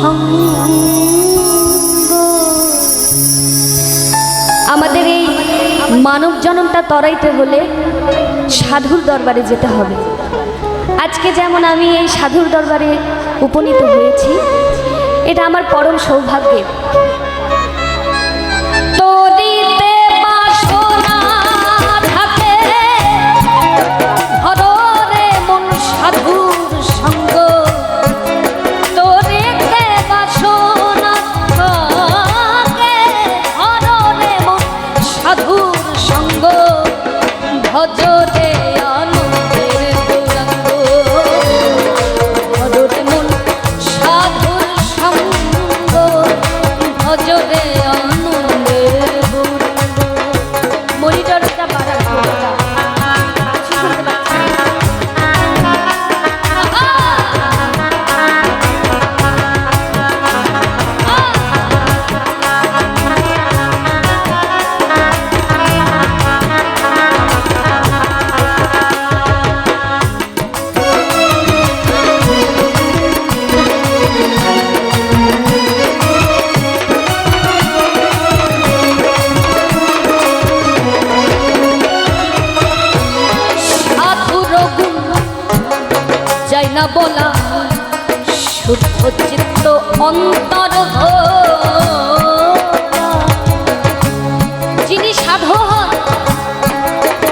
সঙ্গ। আমাদের এই মানব জনমটা তরাইতে হলে সাধুর দরবারে যেতে হবে। আজকে যেমন আমি এই সাধুর দরবারে উপনীত হয়েছি, এটা আমার পরম সৌভাগ্যের। না বলা শুদ্ধ চিত্ত অন্তর যিনি সাধু হন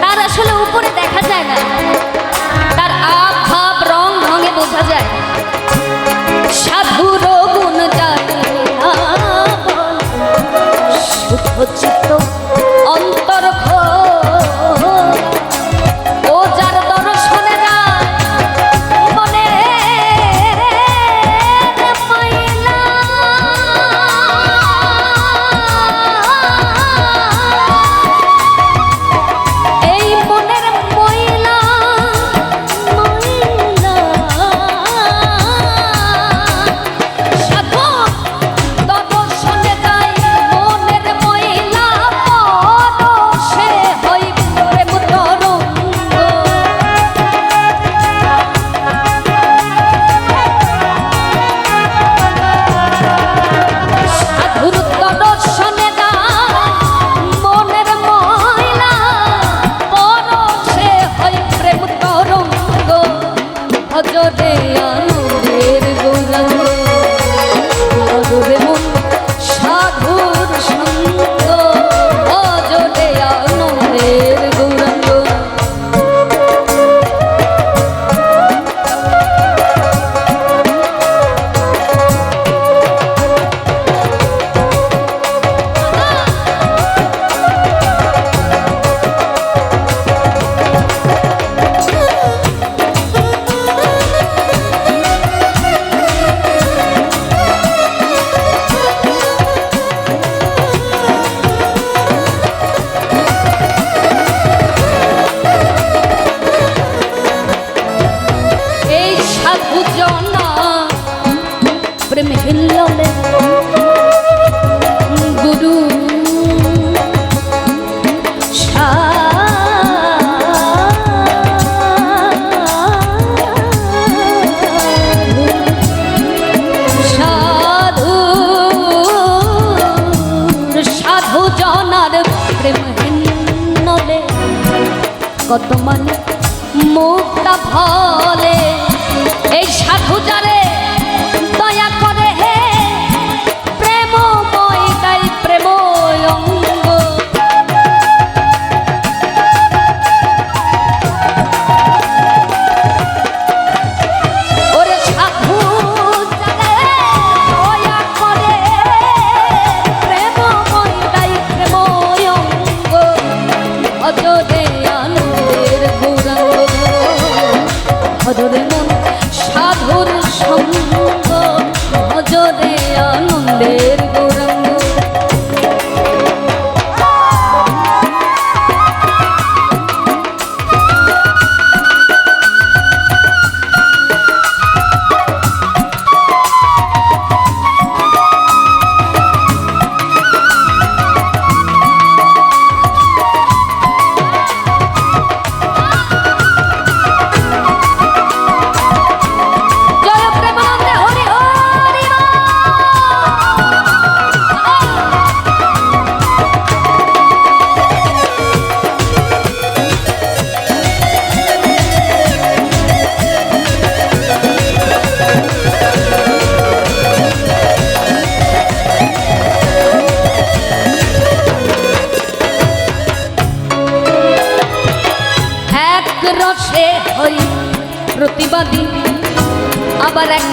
তার আসলে উপরে দেখা যায় না, তার আভ ভাব রং ঢঙে বোঝা যায়। সাধুর গুণ জানে না শুদ্ধ চিত্ত অন্তর ও যার দর্শনে প্রেম হিল্ললে গুরু সাধু জনার প্রেম হিল্ললে কত মানে মুক্তা ফলে। এই সাধু যারে দয়া করে হে প্রেমময় তাই প্রেম অঙ্গ। ওরে সাধু যারে দয়া করে প্রেমময় তাই প্রেম অঙ্গ। অজরে আনন্দের গৌরাঙ্গ অজরে মন সাধুর সঙ্গ অজরে আনন্দের গৌরাঙ্গ। জয় প্রেমানন্দে হরি হরি।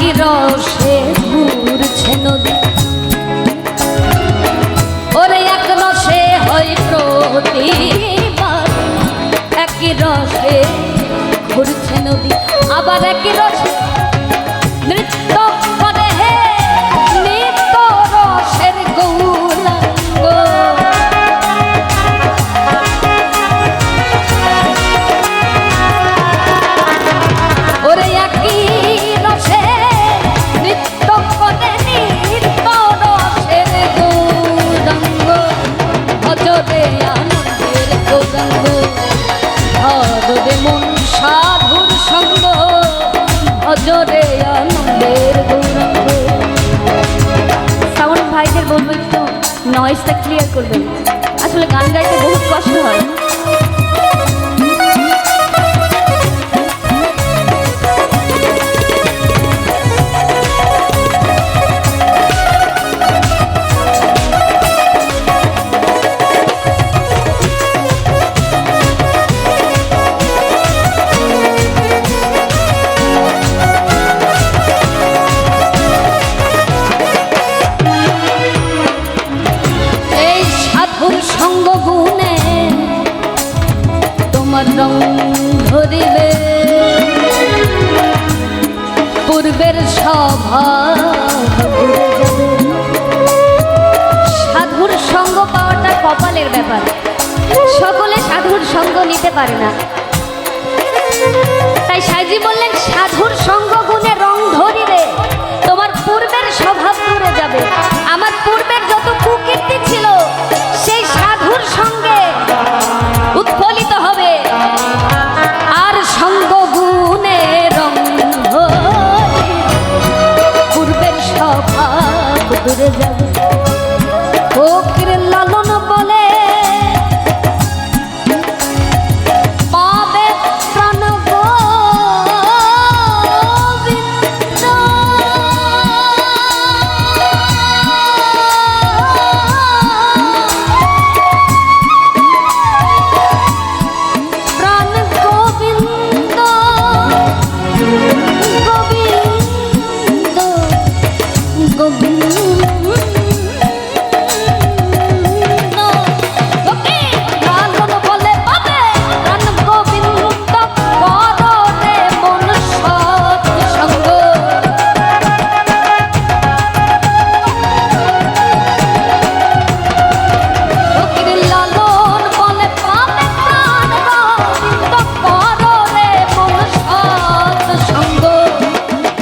একই রসে ঘুরছে নদী, ওরে এক রসে হয় প্রতিবার, একই রসে ঘুরছে নদী, আবার একই রসে নৃত্য করে হে নিত্য রসের গৌরাঙ্গ। ওরে একই রসে নৃত্য করে নিত্য রসের গৌরাঙ্গ, ভজরে আনন্দের গৌরাঙ্গ, ভজরে মন সাধুর সঙ্গ, ভজরে আনন্দের গৌরাঙ্গ। সাউন্ড ভাইদের বলবো একটু নয়েজটা ক্লিয়ার করবেন, আসলে গান গাইতে বহুত কষ্ট হয়। সঙ্গ গুণে তোমার রং ধরিবে, পূর্বের স্বভাব সাধুর সঙ্গ পাওয়াটা কপালের ব্যাপার, সকলে সাধুর সঙ্গ নিতে পারে না। তাই সাইজি বললেন সাধুর সঙ্গ গুণে রং ধরিবে, তোমার পূর্বের স্বভাব দূরে যাবে। আমার পূর্বের যত কুকীর্তি ছিল সেই সাধুর সঙ্গে উৎফলিত হবে, আর সঙ্গ গুণে রং পূর্বের স্বভাব দূরে যাবে। ফকির লালন বলে পাবে প্রাণ গোবিন্দ, প্রাণ গোবিন্দ গোবিন্দ গোবিন্দ।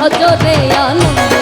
ভজরে আনন্দ